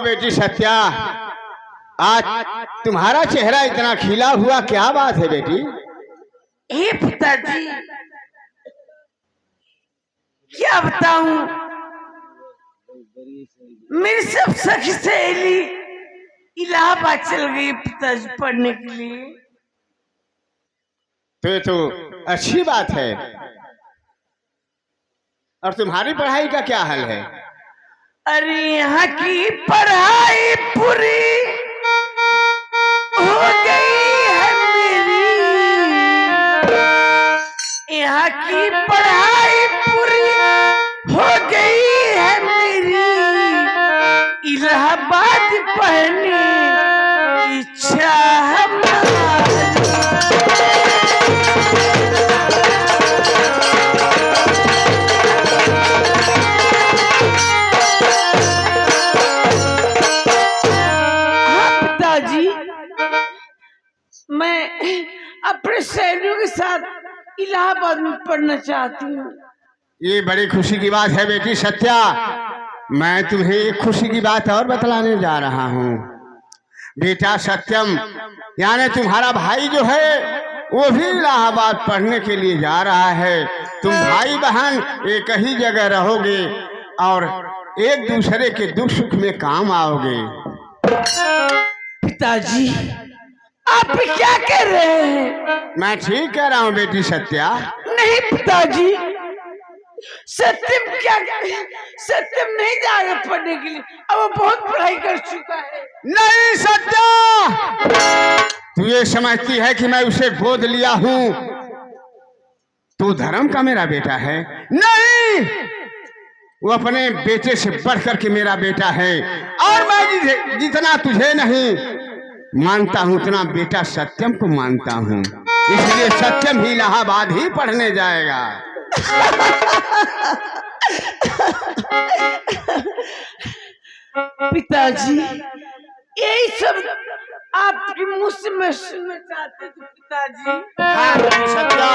बेटी सत्या, आज तुम्हारा चेहरा इतना खिला हुआ, क्या बात है बेटी? हे पिताजी, क्या बताऊं, मेरी सब सखी सहेली इलाहाबाद चल गई पिताजी पढ़ने के लिए। तो ये तो अच्छी बात है। और तुम्हारी पढ़ाई का क्या हाल है? अरे यहाँ की पढ़ाई पूरी हो गई है मेरी, यहाँ की पढ़ाई पूरी हो गई है मेरी, इलाहाबाद पढ़ने की इच्छा हमारी। मैं अपने सहेलियों के साथ इलाहाबाद में पढ़ना चाहती हूँ। ये बड़ी खुशी की बात है बेटी सत्या। मैं तुम्हें एक खुशी की बात और बतलाने जा रहा हूँ। बेटा सत्यम, यानी तुम्हारा भाई जो है वो भी इलाहाबाद पढ़ने के लिए जा रहा है। तुम भाई बहन एक ही जगह रहोगे और एक दूसरे के दुख सुख में काम आओगे। पिताजी, आप क्या कह रहे हैं? मैं ठीक कह रहा हूँ बेटी सत्या। नहीं पिताजी, सत्यम सत्यम नहीं जाएगा पढ़ने के लिए, अब वो बहुत पढ़ाई कर चुका है। नहीं सत्या, तू ये समझती है कि मैं उसे गोद लिया हूँ, तू धर्म का मेरा बेटा है? नहीं, वो अपने बेटे से बढ़कर के मेरा बेटा है। और मैं जितना तुझे नहीं मानता हूँ उतना बेटा सत्यम को मानता हूँ, इसलिए सत्यम ही इलाहाबाद ही पढ़ने जाएगा। पिताजी, यही सब आपके मुंह से मैं सुनना चाहते थे पिताजी। हाँ सत्या,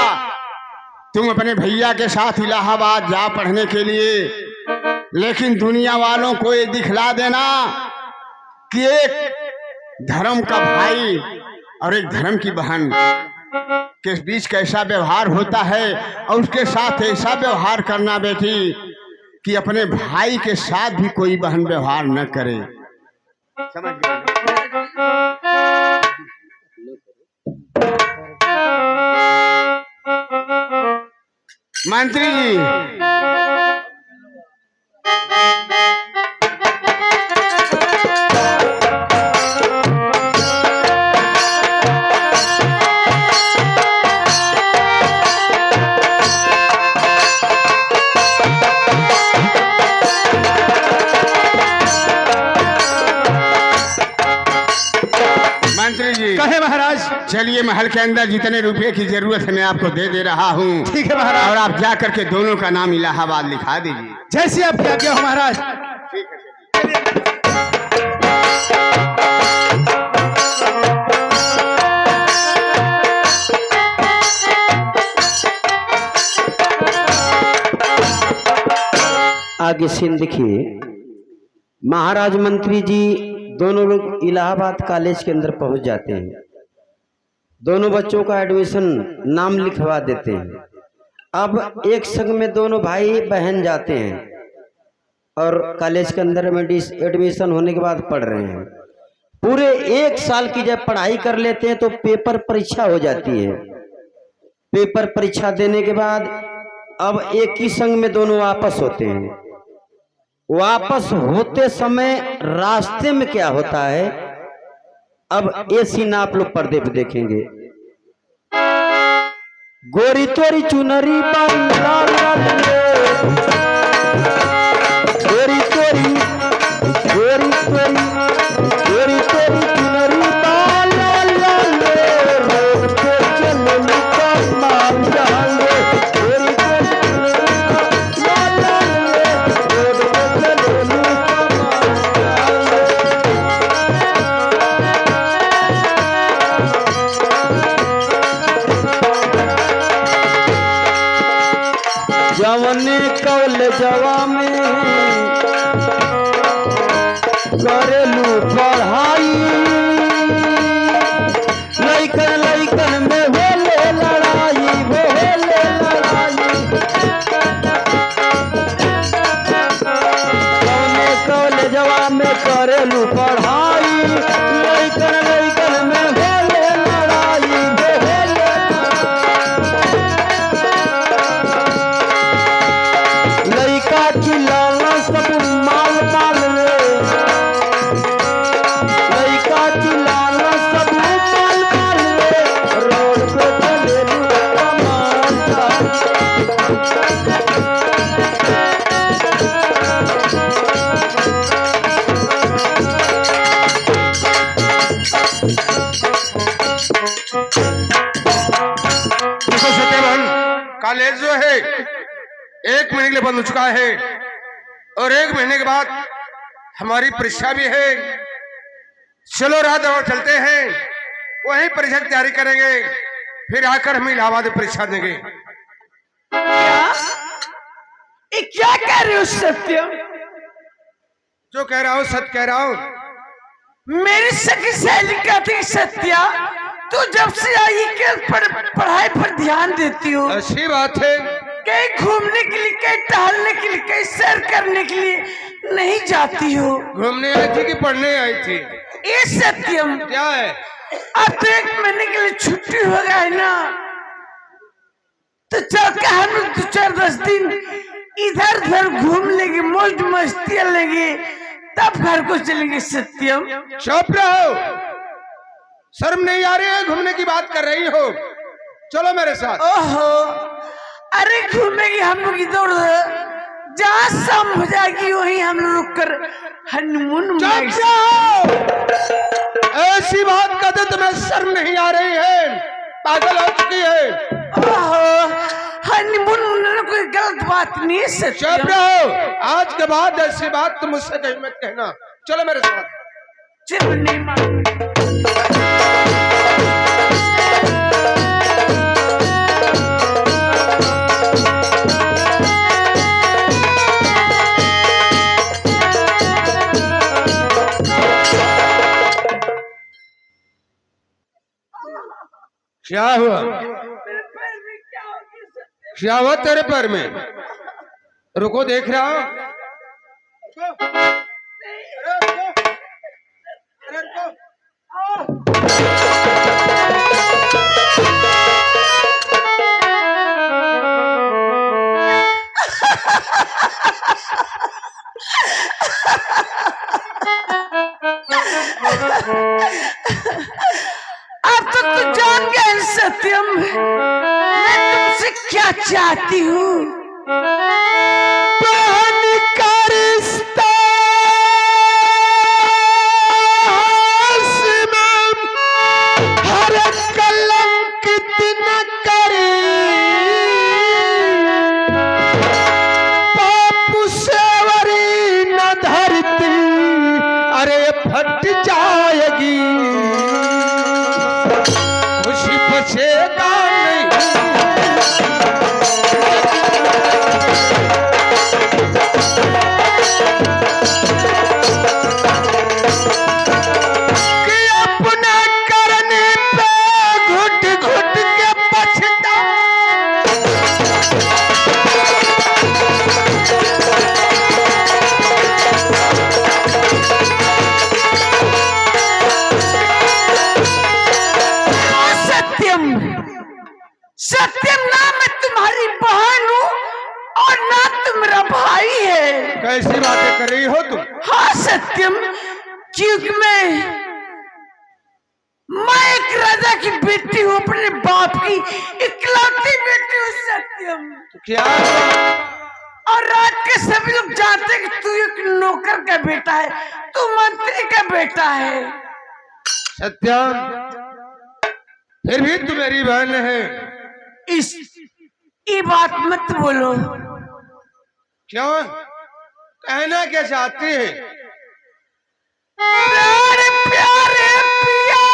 तुम अपने भैया के साथ इलाहाबाद जा पढ़ने के लिए, लेकिन दुनिया वालों को ये दिखला देना कि एक धर्म का भाई और एक धर्म की बहन के बीच कैसा व्यवहार होता है, और उसके साथ ऐसा व्यवहार करना बेटी कि अपने भाई के साथ भी कोई बहन व्यवहार न करे। समझ गए? मंत्री जी, कहे महाराज। चलिए महल के अंदर जितने रुपए की जरूरत है मैं आपको दे रहा हूँ। ठीक है महाराज। और आप जा करके दोनों का नाम इलाहाबाद लिखा दीजिए। जैसी आपकी आज्ञा हो महाराज। ठीक है। आगे सीन देखिए। महाराज मंत्री जी दोनों लोग इलाहाबाद कॉलेज के अंदर पहुंच जाते हैं। दोनों बच्चों का एडमिशन नाम लिखवा देते हैं। अब एक संग में दोनों भाई बहन जाते हैं और कॉलेज के अंदर एडमिशन होने के बाद पढ़ रहे हैं। पूरे एक साल की जब पढ़ाई कर लेते हैं तो पेपर परीक्षा हो जाती है। पेपर परीक्षा देने के बाद अब एक ही संग में दोनों वापस होते हैं। वापस होते समय रास्ते में क्या होता है, अब ये सीन आप लोग पर्दे पे देखेंगे। गोरी तोरी चुनरी लाल लाल गोरी तोरी गोरी तोरी गोरी तोरी चुनरी लाल लाल रोड पे चलो माल जाल गोरी तोरी लाल लाल रोड पे चलो जवने कौल जवा में करेलू पढ़ाई लइकन लइकन में होले लड़ाई होले लड़ाई कौने कॉलेजवा में करेलू पढ़ाई लइकन लइकन में होले लड़ाई होले लइका चिल्लाना सब माल माल ले लइका चिल्लाना सब माल माल ले रोड पे चले कमाल देखो सत्यवान, कॉलेज जो है 1 महीने के लिए बंद हो चुका है और 1 महीने के बाद हमारी परीक्षा भी है। चलो रात और चलते हैं, वहीं परीक्षा की तैयारी करेंगे, फिर आकर हम इलाहाबाद में परीक्षा देंगे। क्या ये क्या कह रहे हो सत्यम? जो कह रहा हूँ सच कह रहा हूँ। मेरी सखी सहेली कहती है, सत्या तू जब से आई के पढ़ाई पर ध्यान देती हो, अच्छी बात है। कहीं घूमने के लिए, कहीं टहलने के लिए, कहीं सैर करने के लिए नहीं जाती हो। घूमने आई थी कि पढ़ने आई थी? ये सत्यम क्या है? अब तो 1 महीने के लिए छुट्टी हो गया है ना, तो चल के हम 2-4-10 दिन इधर उधर घूम लेंगे, मौज मस्ती लेंगे, तब घर को चलेंगे। सत्यम चुप रहो, शर्म नहीं आ रही है? घूमने की बात कर रही हो, चलो मेरे साथ। ओहो, अरे घूमेंगे हम लोग इधर उधर, जहाँ शाम हो जाएगी वहीं हम लोग रुक कर हनीमून मनाएंगे। ऐसी बात कहते तुम्हें शर्म नहीं आ रही है? पागल हो चुकी है। ओहो, हनीमून मनाना कोई गलत बात नहीं है। चुप सत्यम रहो, आज के बाद ऐसी बात तुम मुझसे कहीं मत कहना, चलो मेरे साथ। चल नहीं मान क्या हुआ? क्या हुआ तेरे पैर में? रुको, देख रहा हूं। अब तो तू जान गया सत्यम, मैं तुमसे क्या चाहती हूँ। पानी का रिश्ता हर कलंकित न करे, पाप सेवरी न धरती अरे फट जाएगी, खुशी बचेगा नहीं। कि अपना करने पे घुट घुट के पछता, सत्यम, सत्यम ना मैं तुम्हारी बहन हूँ और ना तुम मेरा भाई है। कैसी बातें कर रही हो तुम? हाँ सत्यम, क्योंकि मैं एक राजा की बेटी हूँ, अपने बाप की इकलौती बेटी हूँ। सत्यम क्या? और रात के सभी लोग जानते हैं कि तू एक नौकर का बेटा है, तू मंत्री का बेटा है। सत्यम, फिर भी तू मेरी बहन है। ये बात मत बोलो। क्यों? कहना क्या चाहती है? प्यारे प्यारे पिया,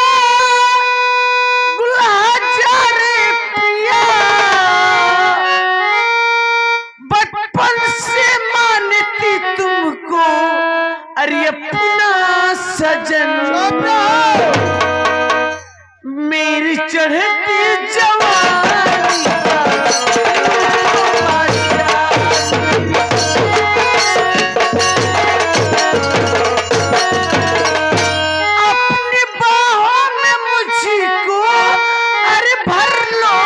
गुलहजा रे पिया, बचपन से मानती तुमको, अरे अपना सजन मेरी चढ़ती जवानी अपनी बाहों में मुझको अरे भर लो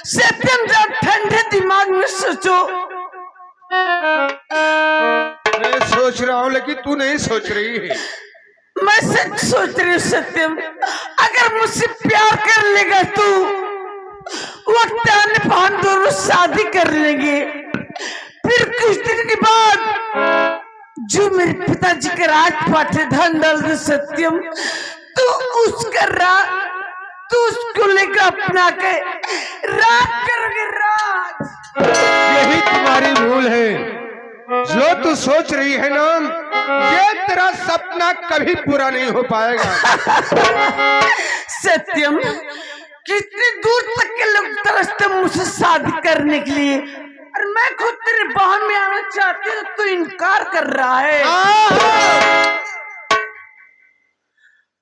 सत्यम जब ठंडे दिमाग में सोचो। मैं सोच रहा हूँ लेकिन तू नहीं सोच रही है। मैं सच सोच रही हूँ सत्यम, अगर मुझसे प्यार कर लेगा तू वक्त आने पर हम दोनों शादी कर लेंगे। फिर कुछ दिन के बाद जो मेरे पिताजी के राजपाट है धन दौलत सत्यम, तो उसका तू उसको लेकर अपना के राज करोगे राज। यही तुम्हारी भूल है। जो तू सोच रही है ना, ये तेरा सपना कभी पूरा नहीं हो पाएगा। सत्यम, कितनी दूर तक के लोग तरसते मुझसे शादी करने के लिए, और मैं खुद तेरे बहन में आना चाहती हूँ, तू इनकार कर रहा है।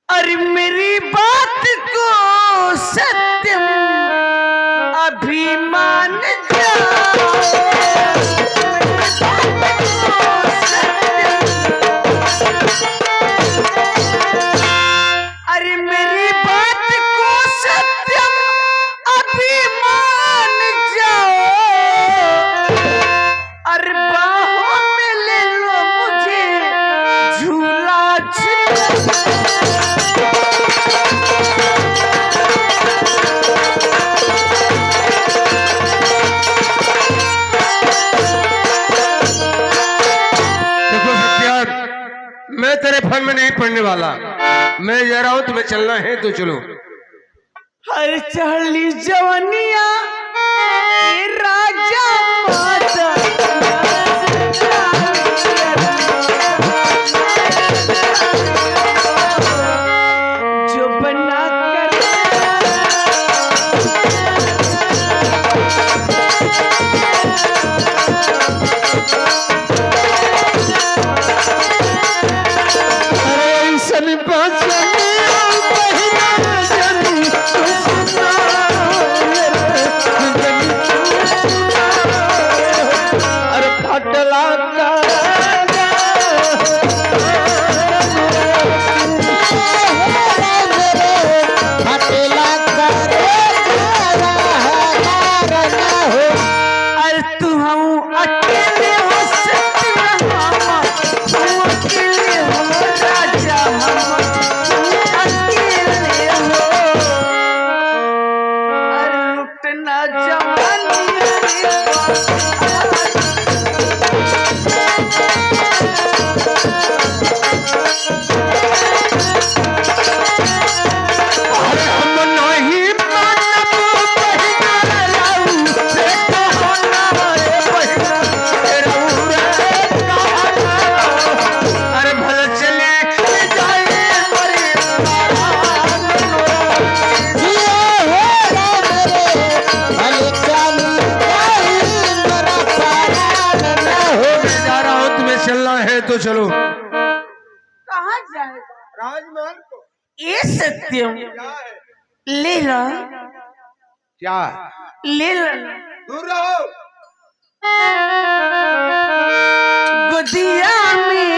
अरे मेरी बात को सत्यम अभिमान अरे मेरी बात को सत्यम अभिमान जाओ, अरे बाहों में ले लो मुझे झूला झूला। मैं तेरे फल में नहीं पड़ने वाला। मैं जा रहा हूँ, तुम्हें चलना है तो चलो। हर चढ़ली जवनिया राजा माता जो बना कर तो चलो। कहाँ जाएगा? राजमहल को। ये सत्यम ले लो। क्या ले लो? दूर रहो। गोदिया में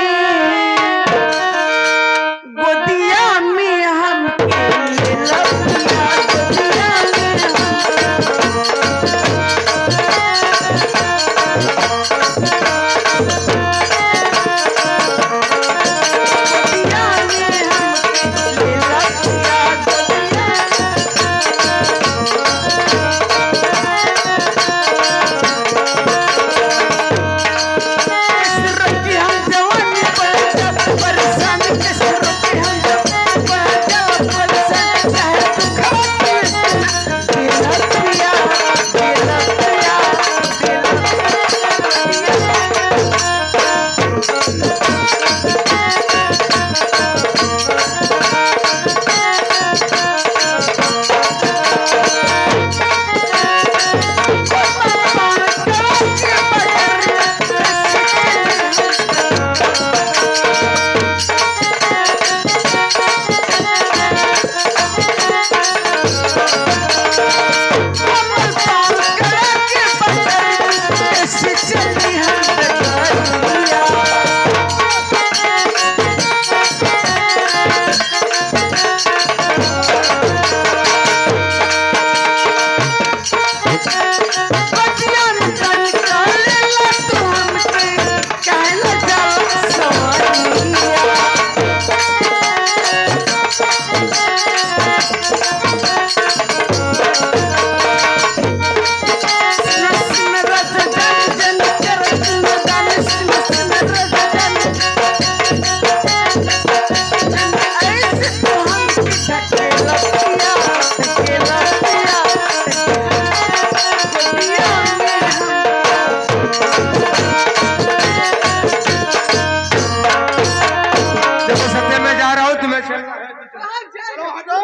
देखो सत्य मैं जा रहा हूँ, तुम्हें चलना है तो चलो। चलो हटो।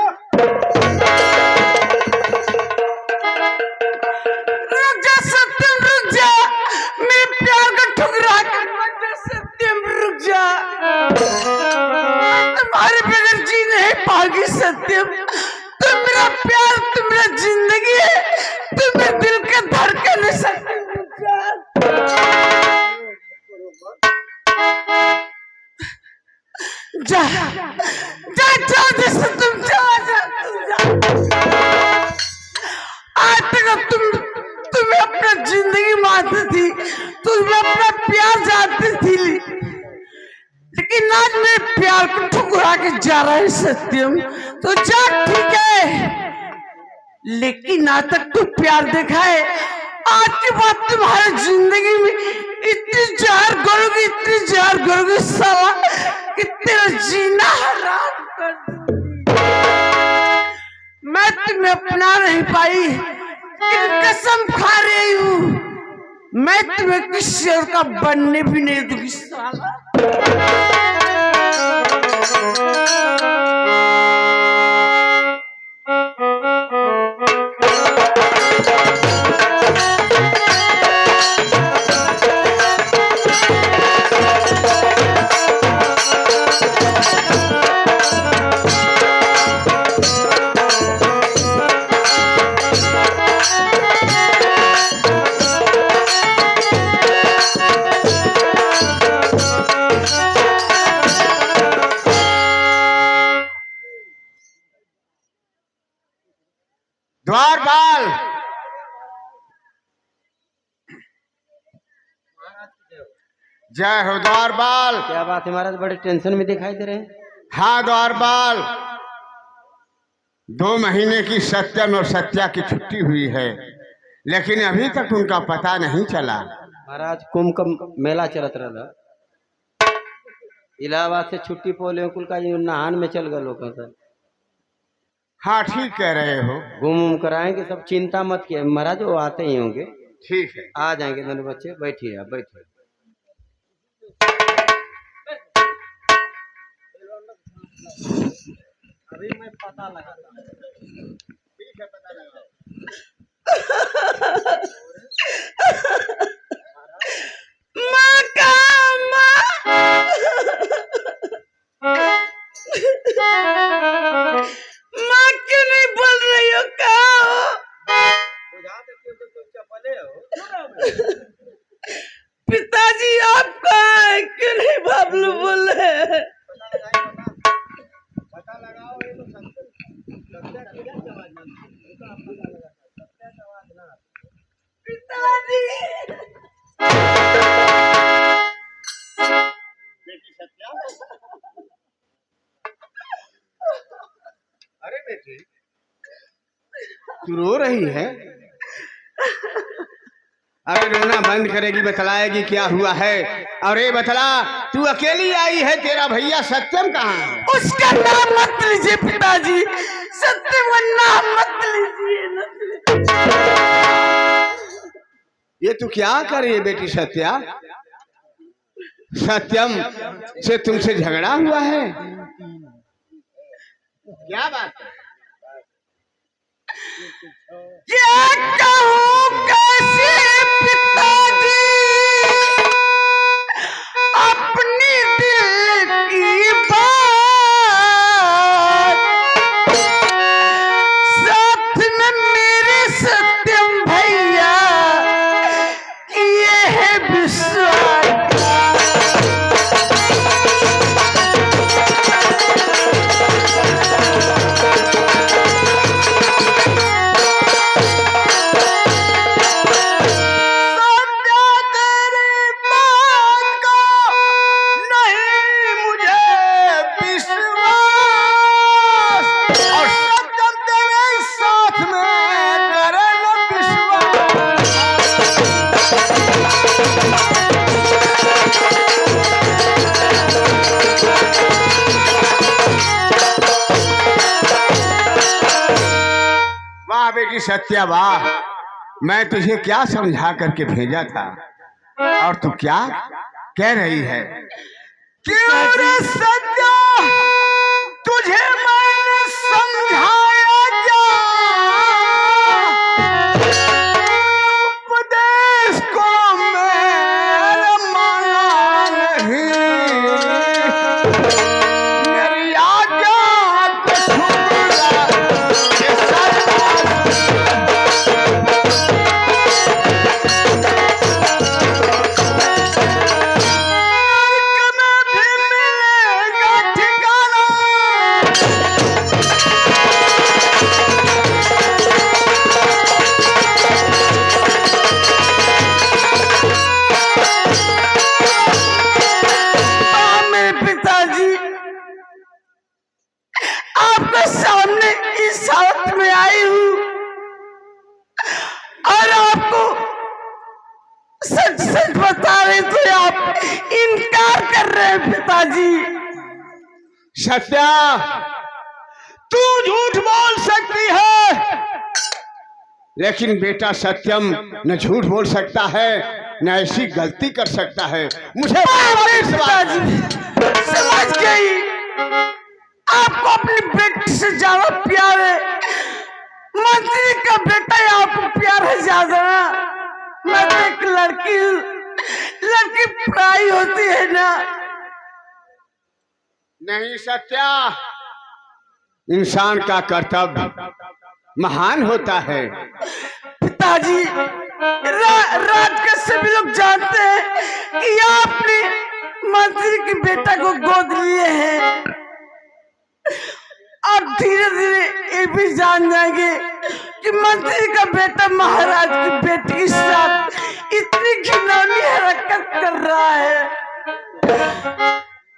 रुक जा सत्यम, रुक जा, मेरे प्यार को ठुकरा कर मत जा सत्यम, रुक जा। तुम्हारे बगैर जी नहीं पाऊंगी सत्यम। तुम मेरा प्यार, तुम मेरा जिंदगी है, तुम मेरे दिल का धड़कन है सत्यम, रुक जा। जा जा जा जैसे तुम चला जा, तुम जा। आज तक तुम्हें अपना जिंदगी मानती थी, तुम्हें अपना प्यार जानती थी, लेकिन आज मेरे प्यार को ठुकरा के जा रहा है सत्यम। तो जा ठीक है, लेकिन आज तक तू प्यार देखा है, आज के बाद तुम्हारी जिंदगी में इतनी जहर करोगी, इतनी जहर करोगी साला कि तेरा जीना हराम कर दूंगी। मैं तुम्हें अपना नहीं पाई, कसम खा रही हूँ, मैं तुम्हें किसी और का बनने भी नहीं दूंगी साला। द्वारपाल, जय हो द्वारपाल। क्या बात है महाराज, बड़े टेंशन में दिखाई दे रहे हैं। हाँ द्वारपाल, 2 महीने की सत्यम और सत्या की छुट्टी हुई है, लेकिन अभी तक उनका पता नहीं चला। महाराज कुंभ का मेला चलत रहा, इलाहाबाद से छुट्टी पोले कुल का नहान में चल गए लोग सर। हाँ ठीक कह रहे हो। घूम कराएंगे सब, चिंता मत किए महाराज, वो आते ही होंगे। ठीक है, आ जाएंगे दोनों बच्चे। बैठिए आप, बैठिए। अभी मैं पता लगाता हूँ। ठीक है, पता लगा। माँ का माँ क्यों नहीं बोल रही हो? पिताजी आप कहाँ हैं? क्यों नहीं बाबलू बोल रहे हैं? पिताजी अरे बेटी, तू रो रही है? अरे रोना बंद करेगी, बतलाएगी क्या हुआ है। अरे बतला, तू अकेली आई है, तेरा भैया सत्यम कहाँ है? उसका नाम मत लीजिए पिताजी, सत्यम का नाम मत लीजिए। ये तू क्या कर रही है बेटी सत्या? सत्यम से तुमसे झगड़ा हुआ है? क्या बात है? क्या कहूँ कैसे पिताजी अपनी दिल की बात, साथ में मेरे सत्यम भैया किए है विश्वास। बेटी सत्या, वाह, मैं तुझे क्या समझा करके भेजा था और तू क्या कह रही है? क्यों रे सत्या आपके सामने इस हालत में आई हूँ और आपको सच सच बता रहे तो आप इनकार कर रहे हैं पिताजी। सत्या, तू झूठ बोल सकती है, लेकिन बेटा सत्यम न झूठ बोल सकता है न ऐसी गलती कर सकता है। मुझे पिताजी समझ गई, आपको अपनी बेटी से ज्यादा प्यार है। मंत्री का बेटा ही आपको प्यार है ज्यादा ना। मैं तो एक लड़की हूँ, लड़की पराई होती है ना। नहीं सत्या, इंसान का कर्तव्य महान होता है। पिताजी रात के सभी लोग जानते हैं कि आपने मंत्री के बेटा को गोद लिए हैं और धीरे धीरे ये भी जान जाएंगे कि मंत्री का बेटा महाराज की बेटी के साथ इतनी घिनौनी हरकत कर रहा है।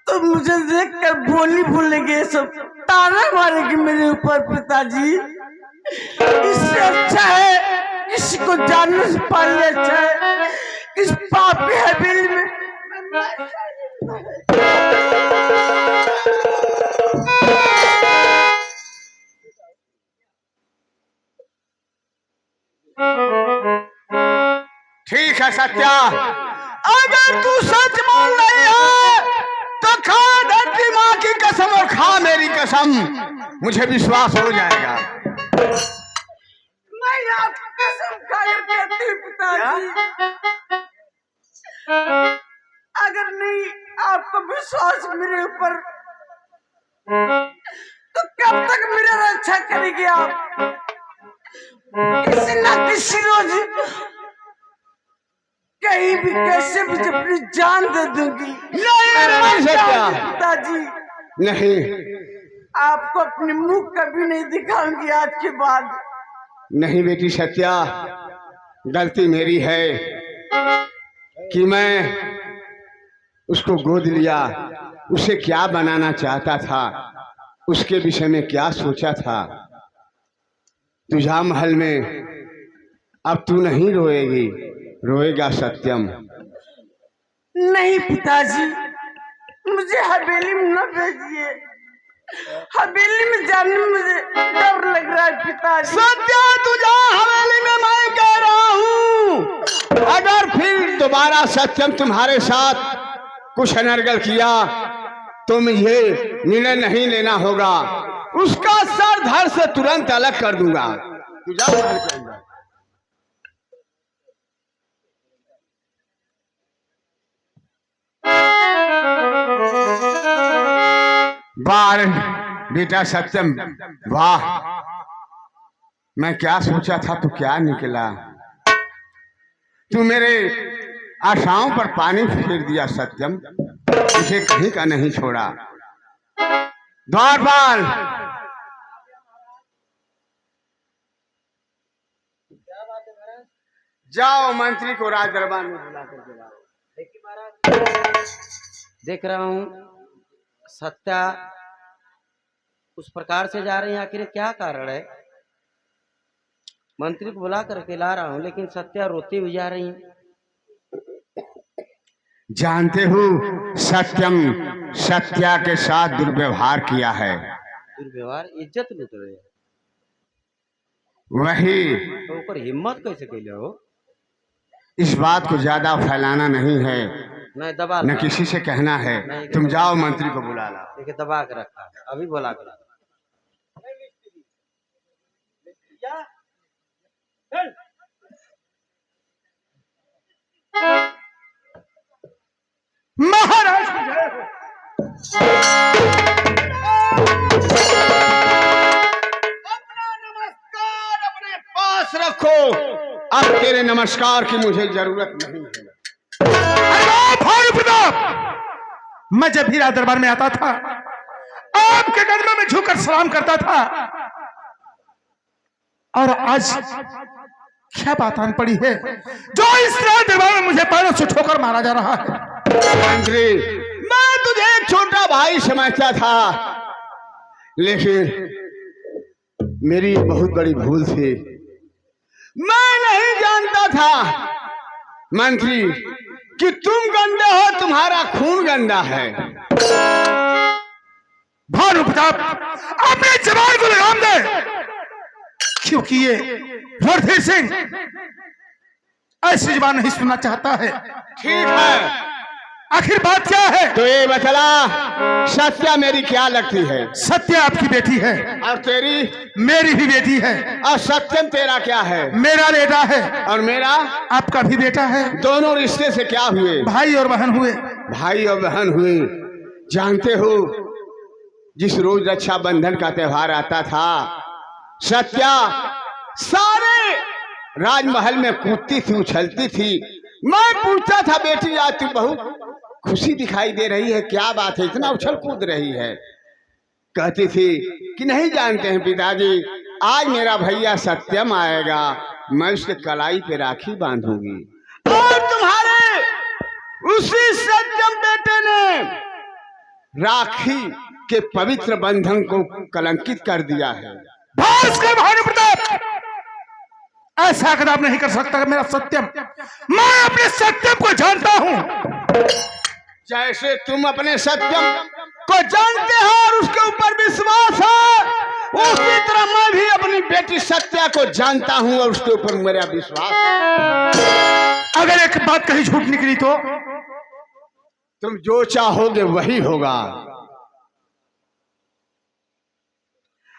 तो मुझे देखकर बोली भूलेंगे, सब ताना मारेगी मेरे ऊपर। पिताजी इससे अच्छा है किसी को जानने से पहले अच्छा है इस पापी हवेली में ठीक है सत्या, अगर तू सच बोल रही है तो खा धरती माँ की कसम और खा मेरी कसम, मुझे विश्वास हो जाएगा। मैं आपकी कसम खाकर कहती हूँ पिताजी, अगर नहीं आपको विश्वास मेरे ऊपर तो कब तक मेरा रक्षा करेंगे आप? किसी ना किसी रोज कहीं भी कैसे भी अपनी जान दे दूंगी। नहीं सत्या, पिताजी नहीं, आपको अपने मुंह कभी नहीं दिखाऊंगी आज के बाद। नहीं बेटी सत्या, गलती मेरी है कि मैं उसको गोद लिया। उसे क्या बनाना चाहता था, उसके विषय में क्या सोचा था। तुझा महल में अब तू नहीं रोएगी, रोएगा सत्यम। नहीं पिताजी, मुझे हवेली में न भेजिए। हवेली में जाने में मुझे डर लग रहा है पिताजी। सत्या, तुझा हवेली में मैं कह रहा हूँ। अगर फिर दोबारा सत्यम तुम्हारे साथ कुछ अनर्गल किया तो मुझे निर्णय नहीं लेना होगा, उसका सर धड़ से तुरंत अलग कर दूंगा। तुझा महल के अंदर बार बेटा सत्यम, वाह, मैं क्या सोचा था तो क्या निकला। तू मेरे आशाओं पर पानी फेर दिया सत्यम, तुझे कहीं का नहीं छोड़ा। द्वारपाल, जाओ मंत्री को राज दरबार में बुला कर लाओ। देख रहा हूँ सत्या उस प्रकार से जा रही है, आखिर क्या कारण है? मंत्री को बुला करके ला रहा हूँ, लेकिन सत्या रोती हुई जा रही है। जानते हो सत्यम सत्या के साथ दुर्व्यवहार किया है। दुर्व्यवहार, इज्जत लूट रहे हैं। वही तो ऊपर हिम्मत कैसे कैले हो? इस बात को ज्यादा फैलाना नहीं है, नहीं दबा न किसी से कहना है। तुम जाओ मंत्री को बुला ला। देखिए दबा के रखा, अभी बुला कर महाराज अपना नमस्कार अपने पास रखो। अब तेरे नमस्कार की मुझे जरूरत नहीं है। मैं जब भी राज दरबार में आता था आपके कदमों में झुककर सलाम करता था, और आज क्या बात आन पड़ी है जो इस राज दरबार में मुझे पैरों से ठोकर मारा जा रहा है? मंत्री, मैं तुझे एक छोटा भाई समझता था, लेकिन मेरी बहुत बड़ी भूल थी। मैं नहीं जानता था मंत्री कि तुम गंदे हो, तुम्हारा खून गंदा है। भानु प्रताप, अपने जवान को लगाम दे, क्योंकि ये रणधीर सिंह ऐसी जबान नहीं सुनना चाहता है। ठीक है, आखिर बात क्या है? तो ये बतला, सत्या मेरी क्या लगती है? सत्या आपकी बेटी है। और तेरी? मेरी भी बेटी है। और सत्यम तेरा क्या है? मेरा बेटा है। और मेरा? आपका भी बेटा है। दोनों रिश्ते से क्या हुए? भाई और बहन हुए। भाई और बहन हुए। जानते हो, जिस रोज रक्षाबंधन का त्योहार आता था, सत्या सारे राजमहल में कूदती थी, उछलती थी। मैं पूछता था, बेटी आज तू बहुत खुशी दिखाई दे रही है, क्या बात है, इतना उछल कूद रही है? कहती थी कि नहीं जानते हैं पिताजी, आज मेरा भैया सत्यम आएगा, मैं उसके कलाई पे राखी बांधूंगी। और तुम्हारे उसी सत्यम बेटे ने राखी के पवित्र बंधन को कलंकित कर दिया है। भास्कर भानु प्रताप, ऐसा कदम नहीं कर सकता मेरा सत्यम। मैं अपने सत्यम को जानता हूं। जैसे तुम अपने सत्यम को जानते हो और उसके ऊपर विश्वास है, उसी तरह मैं भी अपनी बेटी सत्या को जानता हूं और उसके ऊपर मेरा विश्वास है। अगर एक बात कहीं झूठ निकली तो? तुम जो चाहोगे वही होगा।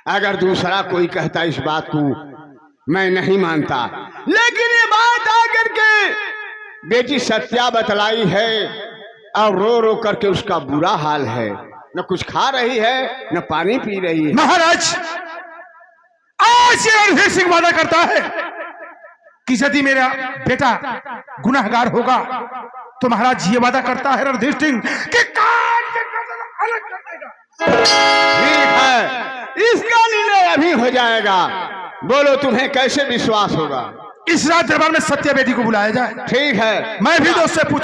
अगर दूसरा कोई कहता इस बात को मैं नहीं मानता, लेकिन ये बात आकर के बेटी सत्या बतलाई है और रो रो करके उसका बुरा हाल है, न कुछ खा रही है न पानी पी रही है। महाराज, आज ये रणधीर सिंह वादा करता है कि यदि मेरा बेटा गुनाहगार होगा तो महाराज ये वादा करता है रणधीर सिंह कि कान के गर्दन अलग कर देगा। ठीक है, इसका निर्णय अभी हो जाएगा। बोलो तुम्हें कैसे विश्वास होगा? इस रात दरबार में सत्या बेटी को बुलाया जाए। ठीक है, मैं भी दोस्त से पूछ